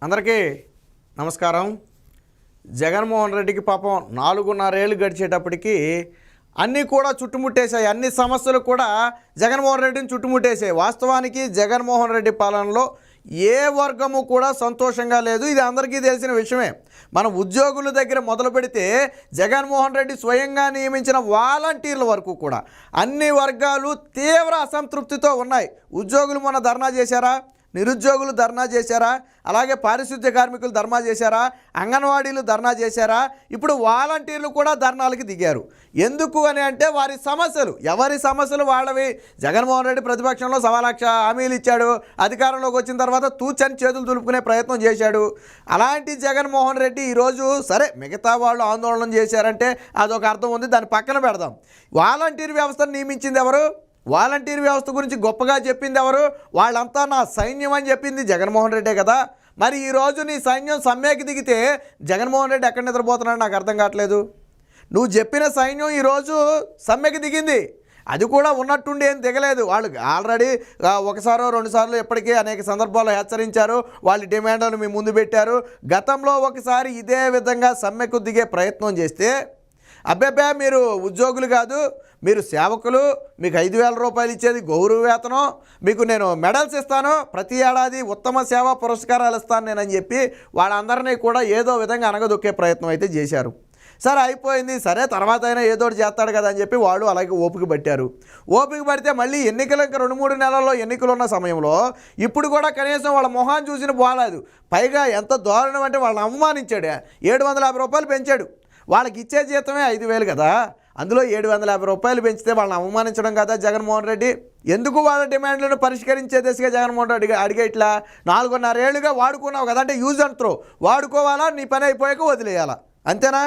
అందరికీ నమస్కారం. జగన్మోహన్ రెడ్డికి పాపం 4.5 ఏళ్ళు గడిచేటప్పటికి అన్నీ కూడా చుట్టుముట్టేశాయి. అన్ని సమస్యలు కూడా జగన్మోహన్ రెడ్డిని చుట్టుముట్టేశాయి. వాస్తవానికి జగన్మోహన్ రెడ్డి పాలనలో ఏ వర్గము కూడా సంతోషంగా లేదు. ఇది అందరికీ తెలిసిన విషయమే. మన ఉద్యోగుల దగ్గర మొదలు పెడితే జగన్మోహన్ రెడ్డి స్వయంగా నియమించిన వాలంటీర్ల వరకు కూడా అన్ని వర్గాలు తీవ్ర అసంతృప్తితో ఉన్నాయి. ఉద్యోగులు మొన్న ధర్నా చేశారా? నిరుద్యోగులు ధర్నా చేశారా? అలాగే పారిశుద్ధ్య కార్మికులు ధర్నా చేశారా? అంగన్వాడీలు ధర్నా చేశారా? ఇప్పుడు వాలంటీర్లు కూడా ధర్నాలకు దిగారు. ఎందుకు అని అంటే వారి సమస్యలు, ఎవరి సమస్యలు వాళ్ళవి. జగన్మోహన్ రెడ్డి ప్రతిపక్షంలో 1,00,000 హామీలు ఇచ్చాడు. అధికారంలోకి వచ్చిన తర్వాత తూచని చేతులు దులుపుకునే ప్రయత్నం చేశాడు. అలాంటి జగన్మోహన్ రెడ్డి ఈరోజు సరే మిగతా వాళ్ళు ఆందోళన చేశారంటే అదొక అర్థం ఉంది, దాన్ని పక్కన పెడదాం. వాలంటీర్ వ్యవస్థను నియమించింది ఎవరు? వాలంటీర్ వ్యవస్థ గురించి గొప్పగా చెప్పింది ఎవరు? వాళ్ళంతా నా సైన్యం అని చెప్పింది జగన్మోహన్ రెడ్డే కదా. మరి ఈరోజు నీ సైన్యం సమ్మెకి దిగితే జగన్మోహన్ రెడ్డి ఎక్కడ నిద్రపోతున్నాడు నాకు అర్థం కావట్లేదు. నువ్వు చెప్పిన సైన్యం ఈరోజు సమ్మెకి దిగింది, అది కూడా ఉన్నట్టుండి ఏం దిగలేదు. వాళ్ళు ఆల్రెడీ ఒకసారో 2 సార్లు ఇప్పటికే అనేక సందర్భాల్లో హెచ్చరించారు. వాళ్ళ డిమాండ్లను మీ ముందు పెట్టారు. గతంలో ఒకసారి ఇదే విధంగా సమ్మెకు దిగే ప్రయత్నం చేస్తే అబ్బాబ్బా మీరు ఉద్యోగులు కాదు, మీరు సేవకులు, మీకు 5,000 రూపాయలు ఇచ్చేది గౌరవ వేతనం, మీకు నేను మెడల్స్ ఇస్తాను, ప్రతి ఏడాది ఉత్తమ సేవా పురస్కారాలు ఇస్తాను నేనని చెప్పి వాళ్ళందరినీ కూడా ఏదో విధంగా అనగదొక్కే ప్రయత్నం అయితే చేశారు. సరే అయిపోయింది, సరే తర్వాత అయినా ఏదో ఒకటి చేస్తాడు కదా అని చెప్పి వాళ్ళు అలాగే ఓపిక పట్టారు. ఓపిక పడితే మళ్ళీ ఎన్నికలు ఇంకా 2-3 నెలల్లో ఎన్నికలు ఉన్న సమయంలో ఇప్పుడు కూడా కనీసం వాళ్ళ మొహాన్ని చూసిన పోలేదు. పైగా ఎంత దారుణం అంటే వాళ్ళని అవమానించాడు. 750 రూపాయలు పెంచాడు. వాళ్ళకి ఇచ్చే జీతమే 5,000 కదా, అందులో 750 రూపాయలు పెంచితే వాళ్ళని అవమానించడం కదా జగన్మోహన్ రెడ్డి. ఎందుకు వాళ్ళ డిమాండ్లను పరిష్కరించే దిశగా జగన్మోహన్ రెడ్డి అడిగే ఇట్లా 4.5 ఏళ్ళుగా వాడుకున్నావు కదా, అంటే యూజ్ అండ్ త్రో వాడుకోవాలా, నీ పని అయిపోయాక వదిలేయాలా, అంతేనా?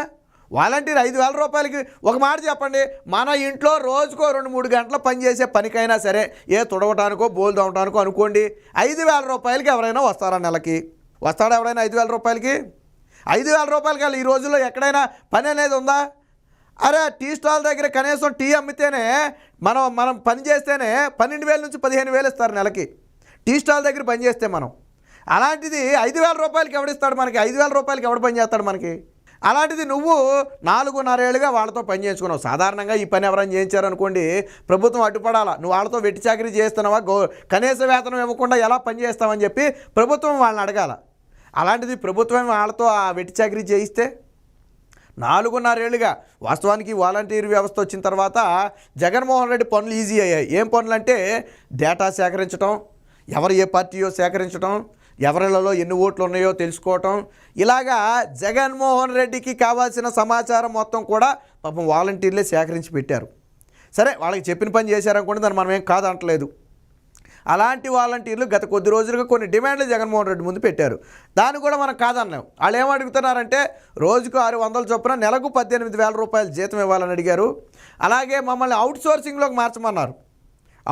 వాలంటీర్ 5,000 రూపాయలకి ఒక మాట చెప్పండి, మన ఇంట్లో రోజుకో 2-3 గంటల పని చేసే పనికైనా సరే, ఏ తుడవటానికో బోలు తవ్వటానికో అనుకోండి, 5,000 రూపాయలకి ఎవరైనా వస్తారా? నెలకి వస్తాడా ఎవరైనా 5,000 రూపాయలకి? 5,000 రూపాయలకి ఈ రోజుల్లో ఎక్కడైనా పని అనేది ఉందా? అరే టీ స్టాల్ దగ్గర కనీసం టీ అమ్మితేనే మనం పని చేస్తేనే 12,000 నుంచి 15,000 ఇస్తారు నెలకి, టీ స్టాల్ దగ్గర పని చేస్తే మనం. అలాంటిది 5,000 రూపాయలకి ఎవడిస్తాడు మనకి? 5,000 రూపాయలకి ఎవడు పని చేస్తాడు మనకి? అలాంటిది నువ్వు 4.5 ఏళ్ళుగా వాళ్ళతో పని చేయించుకున్నావు. సాధారణంగా ఈ పని ఎవరైనా చేయించారనుకోండి ప్రభుత్వం అడ్డుపడాలా. నువ్వు వాళ్ళతో వెట్టి చాకరీ చేస్తున్నావా, కనీస వేతనం ఇవ్వకుండా ఎలా పని చేస్తావని చెప్పి ప్రభుత్వం వాళ్ళని అడగాల. అలాంటిది ప్రభుత్వం వాళ్ళతో ఆ వెట్టి చాకరీ చేయిస్తే 4.5 ఏళ్ళుగా వాస్తవానికి వాలంటీర్ వ్యవస్థ వచ్చిన తర్వాత జగన్మోహన్ రెడ్డి పనులు ఈజీ అయ్యాయి. ఏం పనులు అంటే డేటా సేకరించడం, ఎవరు ఏ పార్టీయో సేకరించడం, ఎవరిలో ఎన్ని ఓట్లు ఉన్నాయో తెలుసుకోవటం, ఇలాగా జగన్మోహన్ రెడ్డికి కావాల్సిన సమాచారం మొత్తం కూడా పాపం వాలంటీర్లే సేకరించి పెట్టారు. సరే వాళ్ళకి చెప్పిన పని చేశారనుకోండి, దాన్ని మనం ఏం కాదంటలేదు. అలాంటి వాలంటీర్లు గత కొద్ది రోజులుగా కొన్ని డిమాండ్లు జగన్మోహన్ రెడ్డి ముందు పెట్టారు. దాన్ని కూడా మనం కాదన్నాం. వాళ్ళు ఏమడుగుతున్నారంటే రోజుకు 600 చొప్పున నెలకు 18,000 రూపాయలు జీతం ఇవ్వాలని అడిగారు. అలాగే మమ్మల్ని అవుట్సోర్సింగ్లోకి మార్చమన్నారు.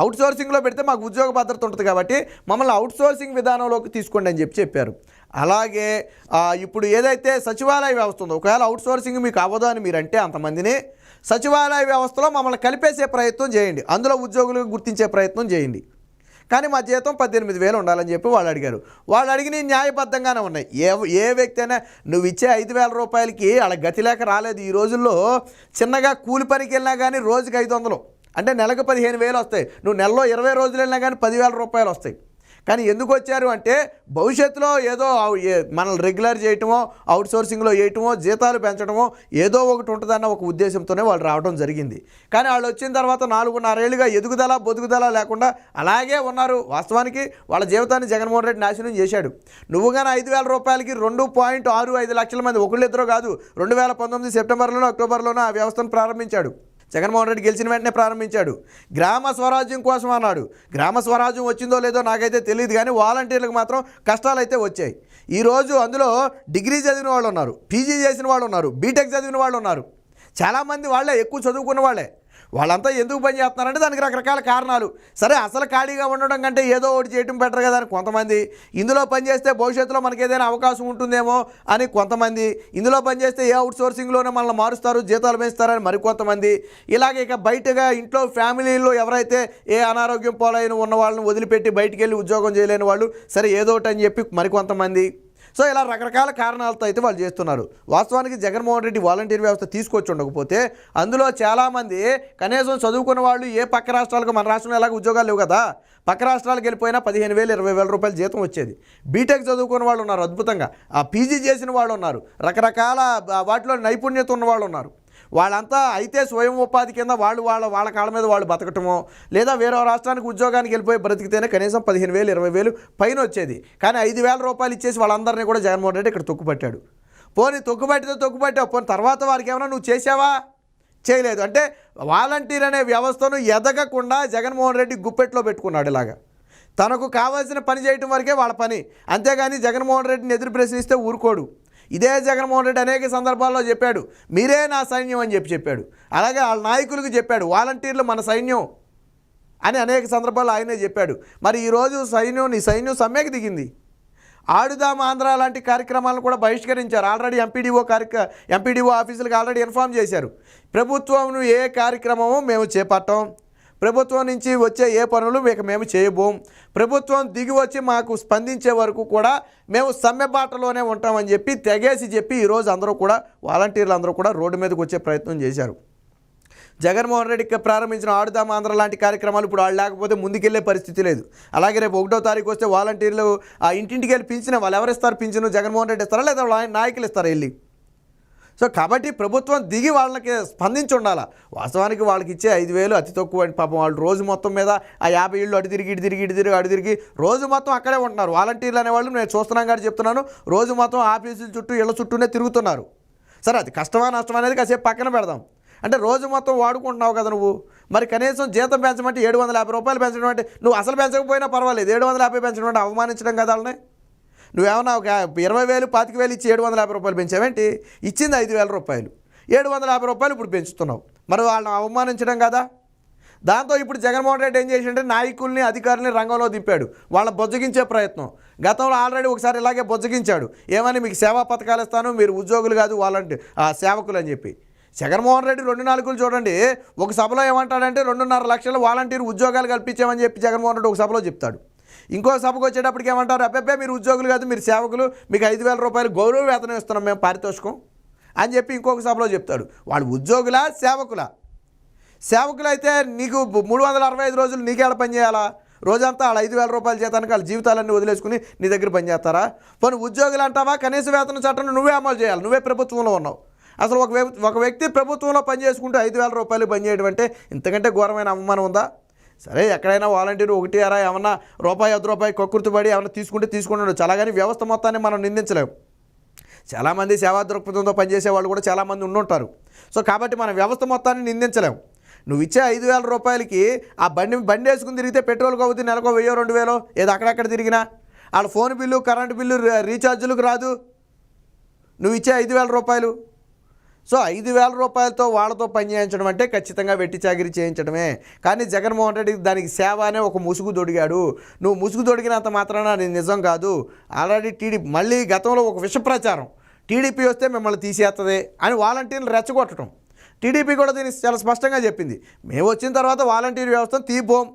అవుట్సోర్సింగ్లో పెడితే మాకు ఉద్యోగ భద్రత ఉంటుంది కాబట్టి మమ్మల్ని అవుట్సోర్సింగ్ విధానంలోకి తీసుకోండి అని చెప్పారు. అలాగే ఇప్పుడు ఏదైతే సచివాలయ వ్యవస్థ ఉందో, ఒకవేళ అవుట్సోర్సింగ్ మీకు అవ్వదు అని మీరంటే అంతమందిని సచివాలయ వ్యవస్థలో మమ్మల్ని కలిపేసే ప్రయత్నం చేయండి, అందులో ఉద్యోగులకు గుర్తించే ప్రయత్నం చేయండి, కానీ మా జీతం 18,000 ఉండాలని చెప్పి వాళ్ళు అడిగారు. వాళ్ళు అడిగిన న్యాయబద్ధంగానే ఉన్నాయి. ఏ వ్యక్తి అయినా నువ్వు ఇచ్చే 5,000 రూపాయలకి వాళ్ళ గతి లేక రాలేదు. ఈ రోజుల్లో చిన్నగా కూలి పనికి వెళ్ళినా కానీ రోజుకి 500, అంటే నెలకు 15,000 వస్తాయి. నువ్వు నెలలో 20 రోజులు వెళ్ళినా కానీ 10,000 రూపాయలు వస్తాయి. కానీ ఎందుకు వచ్చారు అంటే భవిష్యత్తులో ఏదో మనల్ని రెగ్యులర్ చేయటమో, అవుట్సోర్సింగ్లో వేయటమో, జీతాలు పెంచడమో ఏదో ఒకటి ఉంటుందన్న ఒక ఉద్దేశంతోనే వాళ్ళు రావడం జరిగింది. కానీ వాళ్ళు వచ్చిన తర్వాత 4.5 ఏళ్ళుగా ఎదుగుదల బొదుగుదల లేకుండా అలాగే ఉన్నారు. వాస్తవానికి వాళ్ళ జీవితాన్ని జగన్మోహన్ రెడ్డి నాశనం చేశాడు. నువ్వు కానీ 5,000 రూపాయలకి 2.65 లక్షల మంది, ఒకళ్ళిద్దరూ కాదు, 2019 సెప్టెంబర్లోనో అక్టోబర్లోనో ఆ వ్యవస్థను ప్రారంభించాడు. జగన్మోహన్ రెడ్డి గెలిచిన వెంటనే ప్రారంభించాడు. గ్రామ స్వరాజ్యం కోసం అన్నాడు. గ్రామ స్వరాజ్యం వచ్చిందో లేదో నాకైతే తెలియదు, కానీ వాలంటీర్లకు మాత్రం కష్టాలు అయితే వచ్చాయి. ఈరోజు అందులో డిగ్రీ చదివిన వాళ్ళు ఉన్నారు, పీజీ చేసిన వాళ్ళు ఉన్నారు, బీటెక్ చదివిన వాళ్ళు ఉన్నారు. చాలామంది వాళ్ళే ఎక్కువ చదువుకున్న వాళ్ళే. వాళ్ళంతా ఎందుకు పని చేస్తున్నారంటే దానికి రకరకాల కారణాలు. సరే అసలు ఖాళీగా ఉండడం కంటే ఏదో ఒకటి చేయడం బెటర్ కదా అని కొంతమంది, ఇందులో పనిచేస్తే భవిష్యత్తులో మనకి ఏదైనా అవకాశం ఉంటుందేమో అని కొంతమంది, ఇందులో పనిచేస్తే ఏ అవుట్సోర్సింగ్లోనే మనల్ని మారుస్తారు, జీతాలు పెంచుతారని మరికొంతమంది, ఇలాగ ఇక బయటగా ఇంట్లో ఫ్యామిలీలో ఎవరైతే ఏ అనారోగ్యం పాలైన ఉన్న వాళ్ళని వదిలిపెట్టి బయటికి వెళ్ళి ఉద్యోగం చేయలేని వాళ్ళు, సరే ఏదో ఒకటి అని చెప్పి మరికొంతమంది. సో ఇలా రకరకాల కారణాలతో అయితే వాళ్ళు చేస్తున్నారు. వాస్తవానికి జగన్మోహన్ రెడ్డి వాలంటీర్ వ్యవస్థ తీసుకొచ్చి ఉండకపోతే అందులో చాలామంది కనీసం చదువుకున్న వాళ్ళు ఏ పక్క రాష్ట్రాలకు, మన రాష్ట్రంలో ఎలాగ ఉద్యోగాలు లేవు కదా, పక్క రాష్ట్రాలకు వెళ్ళిపోయినా 15,000 20,000 రూపాయలు జీతం వచ్చేది. బీటెక్ చదువుకున్న వాళ్ళు ఉన్నారు అద్భుతంగా, ఆ పీజీ చేసిన వాళ్ళు ఉన్నారు, రకరకాల వాటిలో నైపుణ్యత ఉన్న వాళ్ళు ఉన్నారు. వాళ్ళంతా అయితే స్వయం ఉపాధి కింద వాళ్ళ కాళ్ళ మీద వాళ్ళు బతకటమో, లేదా వేరే రాష్ట్రానికి ఉద్యోగానికి వెళ్ళిపోయి బ్రతికితేనే కనీసం 15,000 20,000 పైన వచ్చేది. కానీ 5,000 రూపాయలు ఇచ్చేసి వాళ్ళందరినీ కూడా జగన్మోహన్ రెడ్డి ఇక్కడ తొక్కుపట్టాడు. పోనీ తొక్కుపట్టావు, పోనీ తర్వాత వారికి ఏమైనా నువ్వు చేసావా? చేయలేదు. అంటే వాలంటీర్ అనే వ్యవస్థను ఎదగకుండా జగన్మోహన్ రెడ్డి గుప్పెట్లో పెట్టుకున్నాడు. ఇలాగా తనకు కావాల్సిన పని చేయటం వరకే వాళ్ళ పని, అంతేగాని జగన్మోహన్ రెడ్డిని ఎదురు ప్రశ్నిస్తే ఊరుకోడు. ఇదే జగన్మోహన్ రెడ్డి అనేక సందర్భాల్లో చెప్పాడు, మీరే నా సైన్యం అని చెప్పాడు. అలాగే వాళ్ళ నాయకులకు చెప్పాడు, వాలంటీర్లు మన సైన్యం అని అనేక సందర్భాల్లో ఆయనే చెప్పాడు. మరి ఈరోజు నీ సైన్యం సమ్మెకి దిగింది. ఆడుదాం ఆంధ్ర లాంటి కార్యక్రమాలను కూడా బహిష్కరించారు. ఆల్రెడీ ఎంపీడీఓ ఆఫీసులకు ఆల్రెడీ ఇన్ఫామ్ చేశారు. ప్రభుత్వం ఏ కార్యక్రమమో మేము చేపట్టాం, ప్రభుత్వం నుంచి వచ్చే ఏ పనులు మేము చేయబోం, ప్రభుత్వం దిగి వచ్చి మాకు స్పందించే వరకు కూడా మేము సమ్మె బాటలోనే ఉంటామని తెగేసి చెప్పి ఈరోజు అందరూ కూడా వాలంటీర్లు అందరూ కూడా రోడ్డు మీదకి వచ్చే ప్రయత్నం చేశారు. జగన్మోహన్ రెడ్డికి ప్రారంభించిన ఆడుదాం ఆంధ్ర లాంటి కార్యక్రమాలు ఇప్పుడు వాళ్ళు లేకపోతే ముందుకెళ్లే పరిస్థితి లేదు. అలాగే రేపు 1వ తారీఖు వస్తే వాలంటీర్లు ఆ ఇంటింటికి వెళ్ళి పింఛను వాళ్ళు ఎవరిస్తారు? పింఛను జగన్మోహన్ రెడ్డి ఇస్తారా లేదా నాయకులు ఇస్తారా వెళ్ళి? సో కాబట్టి ప్రభుత్వం దిగి వాళ్ళకి స్పందించి ఉండాలా. వాస్తవానికి వాళ్ళకి ఇచ్చే 5,000 అతి తక్కువ. పాపం వాళ్ళు రోజు మొత్తం మీద ఆ 50 ఇళ్ళు అటు తిరిగి రోజు మొత్తం అక్కడే ఉంటున్నారు. వాలంటీర్లు అనేవాళ్ళు నేను చూస్తున్నాం కాబట్టి చెప్తున్నాను, రోజు మొత్తం ఆఫీసుల చుట్టూ ఇళ్ళ చుట్టూనే తిరుగుతున్నారు. సరే అది కష్టమా నష్టం అనేది కాసేపు పక్కన పెడదాం. అంటే రోజు మొత్తం వాడుకుంటున్నావు కదా నువ్వు, మరి కనీసం జీతం పెంచమంటే 750 రూపాయలు పెంచడం అంటే, నువ్వు అసలు పెంచకపోయినా పర్వాలేదు, 750 పెంచడం అంటే అవమానించడం కదా వాళ్ళని. నువ్వేమన్నా ఒక 20,000 25,000 ఇచ్చి 750 రూపాయలు పెంచావేంటి? ఇచ్చింది 5,000 రూపాయలు, 750 రూపాయలు ఇప్పుడు పెంచుతున్నావు, మరి వాళ్ళని అవమానించడం కదా. దాంతో ఇప్పుడు జగన్మోహన్ రెడ్డి ఏం చేసిందంటే నాయకుల్ని అధికారుల్ని రంగంలో దింపాడు, వాళ్ళని బొజ్జగించే ప్రయత్నం. గతంలో ఆల్రెడీ ఒకసారి ఇలాగే బొజ్జగించాడు, ఏమని మీకు సేవా పథకాలు ఇస్తాను, మీరు ఉద్యోగులు కాదు సేవకులు అని చెప్పి. జగన్మోహన్ రెడ్డి 2 నాలుగులు చూడండి, ఒక సభలో ఏమంటాడంటే 2.5 లక్షల వాలంటీర్ ఉద్యోగాలు కల్పించామని చెప్పి జగన్మోహన్ రెడ్డి ఒక సభలో చెప్తాడు. ఇంకో సభకు వచ్చేటప్పటికి ఏమంటారు, అబ్బాయి మీరు ఉద్యోగులు కాదు మీరు సేవకులు, మీకు 5,000 రూపాయలు గౌరవ వేతనం ఇస్తున్నాం మేము పారితోషికం అని చెప్పి ఇంకొక సభలో చెప్తాడు. వాళ్ళు ఉద్యోగులా సేవకులు అయితే నీకు 365 రోజులు నీకేళ పని చేయాలా? రోజంతా వాళ్ళ 5,000 రూపాయల జీతానికి వాళ్ళ జీవితాలన్నీ వదిలేసుకుని నీ దగ్గర పనిచేస్తారా? పోనీ ఉద్యోగులు అంటావా, కనీస వేతన చట్టం నువ్వే అమలు చేయాలి, నువ్వే ప్రభుత్వంలో ఉన్నావు. అసలు ఒక వ్యక్తి ప్రభుత్వంలో పనిచేసుకుంటూ 5,000 రూపాయలు పనిచేయడం అంటే ఇంతకంటే ఘోరమైన అవమానం ఉందా? సరే ఎక్కడైనా వాలంటీర్ 1 అరా ఏమన్నా రూపాయి 10 రూపాయి కక్కుర్తిపడి ఏమన్నా తీసుకుంటే చాలాగాని వ్యవస్థ మొత్తాన్ని మనం నిందించలేము. చాలామంది సేవా దృక్పథంతో పనిచేసే వాళ్ళు కూడా చాలామంది ఉండుంటారు. సో కాబట్టి మన వ్యవస్థ మొత్తాన్ని నిందించలేము. నువ్వు ఇచ్చే 5,000 రూపాయలకి ఆ బండి వేసుకుని తిరిగితే పెట్రోల్కి అవుతుంది నెలకు 1,000 2,000 ఏదో అక్కడక్కడ తిరిగినా, వాళ్ళ ఫోన్ బిల్లు కరెంటు బిల్లు రీఛార్జీలకు రాదు నువ్వు ఇచ్చే 5,000 రూపాయలు. సో 5,000 రూపాయలతో వాళ్ళతో పని చేయించడం అంటే ఖచ్చితంగా వెట్టి చాకిరీ చేయించడమే. కానీ జగన్మోహన్ రెడ్డి దానికి సేవ అనే ఒక ముసుగు దొడిగాడు. నువ్వు ముసుగు దొడిగినంత మాత్రాన అది నిజం కాదు. ఆల్రెడీ టీడీపీ మళ్ళీ గతంలో ఒక విష ప్రచారం, టీడీపీ వస్తే మిమ్మల్ని తీసేస్తుంది అని వాలంటీర్లు రెచ్చగొట్టడం. టీడీపీ కూడా దీన్ని చాలా స్పష్టంగా చెప్పింది, మేము వచ్చిన తర్వాత వాలంటీర్ వ్యవస్థను తీపోం,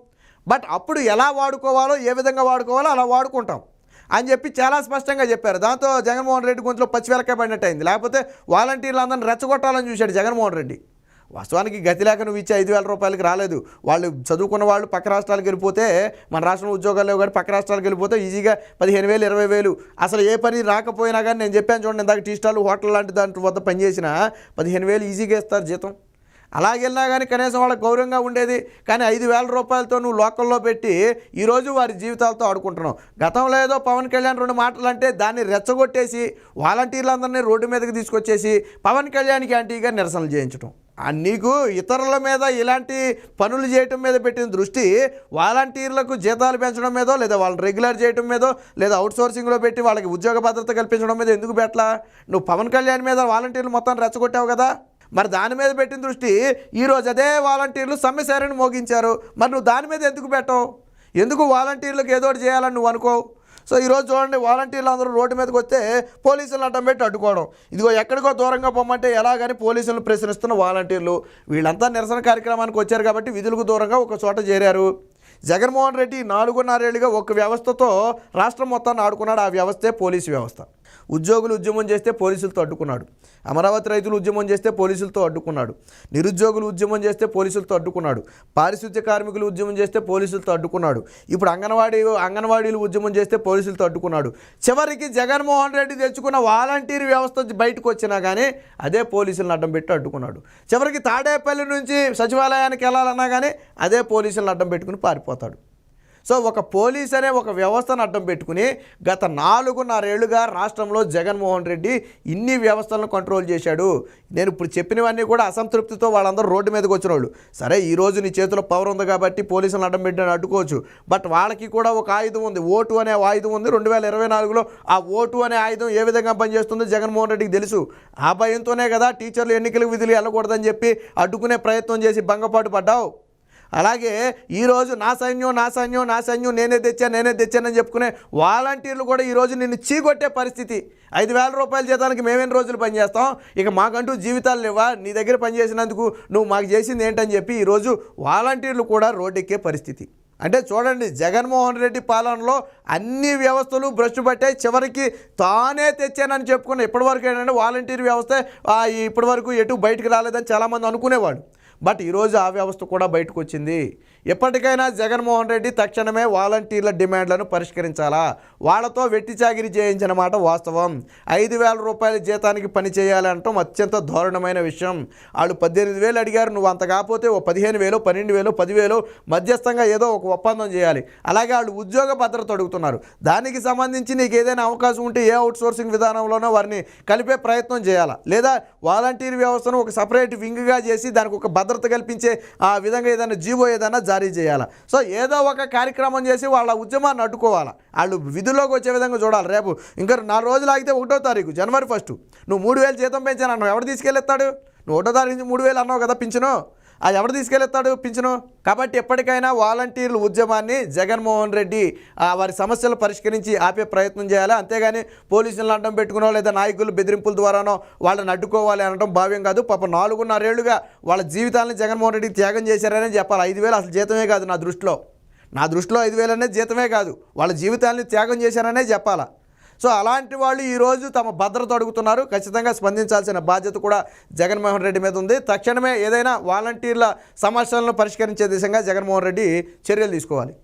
బట్ అప్పుడు ఎలా వాడుకోవాలో ఏ విధంగా వాడుకోవాలో అలా వాడుకుంటాం అని చెప్పి చాలా స్పష్టంగా చెప్పారు. దాంతో జగన్మోహన్ రెడ్డి గొంతులో పచ్చివెలకాయ పడినట్టు అయింది. లేకపోతే వాలంటీర్లు అందరిని రెచ్చగొట్టాలని చూశాడు జగన్మోహన్ రెడ్డి. వాస్తవానికి గతి లేక నువ్వు ఇచ్చే 5,000 రూపాయలకి రాలేదు. వాళ్ళు చదువుకున్న వాళ్ళు పక్క రాష్ట్రాలకు వెళ్ళిపోతే, మన రాష్ట్రంలో ఉద్యోగాలు లేవు కానీ పక్క రాష్ట్రాలకు వెళ్ళిపోతే ఈజీగా 15,000 20,000 అసలు ఏ పని రాకపోయినా కానీ, నేను చెప్పాను చూడండి ఇందాక టీ స్టాల్ హోటల్ లాంటి దాంట్లో వద్ద పనిచేసిన 15,000 ఈజీగా ఇస్తారు జీతం. అలాగెళ్ళినా కానీ కనీసం వాళ్ళకి గౌరవంగా ఉండేది. కానీ 5,000 రూపాయలతో నువ్వు లోకల్లో పెట్టి ఈరోజు వారి జీవితాలతో ఆడుకుంటున్నావు. గతంలో ఏదో పవన్ కళ్యాణ్ 2 మాటలు అంటే దాన్ని రెచ్చగొట్టేసి వాలంటీర్లందరినీ రోడ్డు మీదకి తీసుకొచ్చేసి పవన్ కళ్యాణ్కి యాంటీగా నిరసనలు చేయించడం. నీకు ఇతరుల మీద ఇలాంటి పనులు చేయటం మీద పెట్టిన దృష్టి వాలంటీర్లకు జీతాలు పెంచడం మీదో, లేదా వాళ్ళని రెగ్యులర్ చేయడం మీదో, లేదా అవుట్సోర్సింగ్లో పెట్టి వాళ్ళకి ఉద్యోగ భద్రత కల్పించడం మీద ఎందుకు పెట్టలా? నువ్వు పవన్ కళ్యాణ్ మీద వాలంటీర్లు మొత్తం రెచ్చగొట్టావు కదా, మరి దాని మీద పెట్టిన దృష్టి ఈరోజు అదే వాలంటీర్లు సమ్మెశారని మోగించారు. మరి నువ్వు దాని మీద ఎందుకు పెట్టవు? ఎందుకు వాలంటీర్లకు ఏదో ఒకటి చేయాలని నువ్వు అనుకోవు? సో ఈరోజు చూడండి, వాలంటీర్లు అందరూ రోడ్డు మీదకి వస్తే పోలీసులు అడ్డం పెట్టి అడ్డుకోవడం. ఇదిగో ఎక్కడికో దూరంగా పొమ్మంటే ఎలాగని పోలీసులను ప్రశ్నిస్తున్న వాలంటీర్లు. వీళ్ళంతా నిరసన కార్యక్రమానికి వచ్చారు కాబట్టి విధులకు దూరంగా ఒక చోట చేరారు. జగన్మోహన్ రెడ్డి 4.5 ఏళ్ళుగా ఒక వ్యవస్థతో రాష్ట్రం మొత్తాన్ని ఆడుకున్నాడు. ఆ వ్యవస్థే పోలీసు వ్యవస్థ. ఉద్యోగులు ఉద్యమం చేస్తే పోలీసులతో అడ్డుకున్నాడు. అమరావతి రైతులు ఉద్యమం చేస్తే పోలీసులతో అడ్డుకున్నాడు. నిరుద్యోగులు ఉద్యమం చేస్తే పోలీసులతో అడ్డుకున్నాడు. పారిశుద్ధ్య కార్మికులు ఉద్యమం చేస్తే పోలీసులతో అడ్డుకున్నాడు. ఇప్పుడు అంగన్వాడీలు ఉద్యమం చేస్తే పోలీసులతో అడ్డుకున్నాడు. చివరికి జగన్మోహన్ రెడ్డి తెచ్చుకున్న వాలంటీర్ వ్యవస్థ బయటకు వచ్చినా కానీ అదే పోలీసులను అడ్డం పెట్టి అడ్డుకున్నాడు. చివరికి తాడేపల్లి నుంచి సచివాలయానికి వెళ్ళాలన్నా కానీ అదే పోలీసులను అడ్డం పెట్టుకుని పారిపోతాడు. సో ఒక పోలీస్ అనే ఒక వ్యవస్థను అడ్డం పెట్టుకుని గత 4.5 ఏళ్లుగా రాష్ట్రంలో జగన్మోహన్ రెడ్డి ఇన్ని వ్యవస్థలను కంట్రోల్ చేశాడు. నేను ఇప్పుడు చెప్పినవన్నీ కూడా అసంతృప్తితో వాళ్ళందరూ రోడ్డు మీదకి వచ్చిన వాళ్ళు. సరే ఈరోజు నీ చేతిలో పవర్ ఉంది కాబట్టి పోలీసులను అడ్డం పెట్టి అడ్డుకోవచ్చు. బట్ వాళ్ళకి కూడా ఒక ఆయుధం ఉంది, ఓటు అనే ఆయుధం ఉంది. 2024లో ఆ ఓటు అనే ఆయుధం ఏ విధంగా పనిచేస్తుందో జగన్మోహన్ రెడ్డికి తెలుసు. ఆ భయంతోనే కదా టీచర్లు ఎన్నికల విధులు వెళ్ళకూడదని చెప్పి అడ్డుకునే ప్రయత్నం చేసి భంగపాటు పడ్డావు. అలాగే ఈరోజు నా సైన్యం నేనే తెచ్చానని చెప్పుకునే వాలంటీర్లు కూడా ఈరోజు నిన్ను చీకొట్టే పరిస్థితి. 5,000 రూపాయల జీతానికి మేమేం రోజులు పనిచేస్తాం, ఇక మాకంటూ జీవితాలు లేవా, నీ దగ్గర పనిచేసినందుకు నువ్వు మాకు చేసింది ఏంటని చెప్పి ఈరోజు వాలంటీర్లు కూడా రోడ్డెక్కే పరిస్థితి. అంటే చూడండి, జగన్మోహన్ రెడ్డి పాలనలో అన్ని వ్యవస్థలు భ్రష్టు పట్టాయి. చివరికి తానే తెచ్చానని చెప్పుకున్న ఇప్పటివరకు ఏంటంటే వాలంటీర్ వ్యవస్థ ఇప్పటివరకు ఎటు బయటకు రాలేదని చాలామంది అనుకునేవాడు. బట్ ఈరోజు ఆ వ్యవస్థ కూడా బయటకు వచ్చింది. ఎప్పటికైనా జగన్మోహన్ రెడ్డి తక్షణమే వాలంటీర్ల డిమాండ్లను పరిష్కరించాలా. వాళ్ళతో వెట్టి చాకిరీ చేయించిన మాట వాస్తవం. 5,000 రూపాయల జీతానికి పని చేయాలి అనటం అత్యంత దారుణమైన విషయం. వాళ్ళు 18,000 అడిగారు, నువ్వు అంత కాకపోతే ఓ 15,000, 12,000, 10,000 మధ్యస్థంగా ఏదో ఒక ఒప్పందం చేయాలి. అలాగే వాళ్ళు ఉద్యోగ భద్రత అడుగుతున్నారు. దానికి సంబంధించి నీకు ఏదైనా అవకాశం ఉంటే ఏ అవుట్సోర్సింగ్ విధానంలోనో వారిని కలిపే ప్రయత్నం చేయాలా, లేదా వాలంటీర్ వ్యవస్థను ఒక సపరేట్ వింగ్గా చేసి దానికి ఒక భద్రత కల్పించే ఆ విధంగా ఏదైనా జీవో ఏదైనా జారీ చేయాలి. సో ఏదో ఒక కార్యక్రమం చేసి వాళ్ళ ఉద్యమాన్ని అడ్డుకోవాలి. వాళ్ళు విధుల్లోకి వచ్చే విధంగా చూడాలి. రేపు ఇంకా 4 రోజులు ఆగితే 1వ తారీఖు జనవరి 1 నువ్వు 3,000 జీతం పెంచాను అన్నావు, ఎవరు తీసుకెళ్ళెత్తాడు? నువ్వు 1వ తారీఖు నుంచి 3,000 అన్నావు కదా పింఛను, అది ఎవరు తీసుకెళ్ళెత్తాడు పింఛను? కాబట్టి ఎప్పటికైనా వాలంటీర్ల ఉద్యమాన్ని జగన్మోహన్ రెడ్డి వారి సమస్యలు పరిష్కరించి ఆపే ప్రయత్నం చేయాలి. అంతేగాని పోలీసులను అడ్డం పెట్టుకునో లేదా నాయకులు బెదిరింపుల ద్వారానో వాళ్ళని అడ్డుకోవాలి అనడం భావ్యం కాదు. పాప 4.5 ఏళ్లుగా వాళ్ళ జీవితాలను జగన్మోహన్ రెడ్డి త్యాగం చేశారనే చెప్పాలి. 5,000 అసలు జీతమే కాదు నా దృష్టిలో 5,000 అనేది జీతమే కాదు, వాళ్ళ జీవితాన్ని త్యాగం చేశారనే చెప్పాలా. సో అలాంటి వాళ్ళు ఈరోజు తమ భద్రత అడుగుతున్నారు. ఖచ్చితంగా స్పందించాల్సిన బాధ్యత కూడా జగన్మోహన్ రెడ్డి మీద ఉంది. తక్షణమే ఏదైనా వాలంటీర్ల సమస్యలను పరిష్కరించే దిశగా జగన్మోహన్ రెడ్డి చర్యలు తీసుకోవాలి.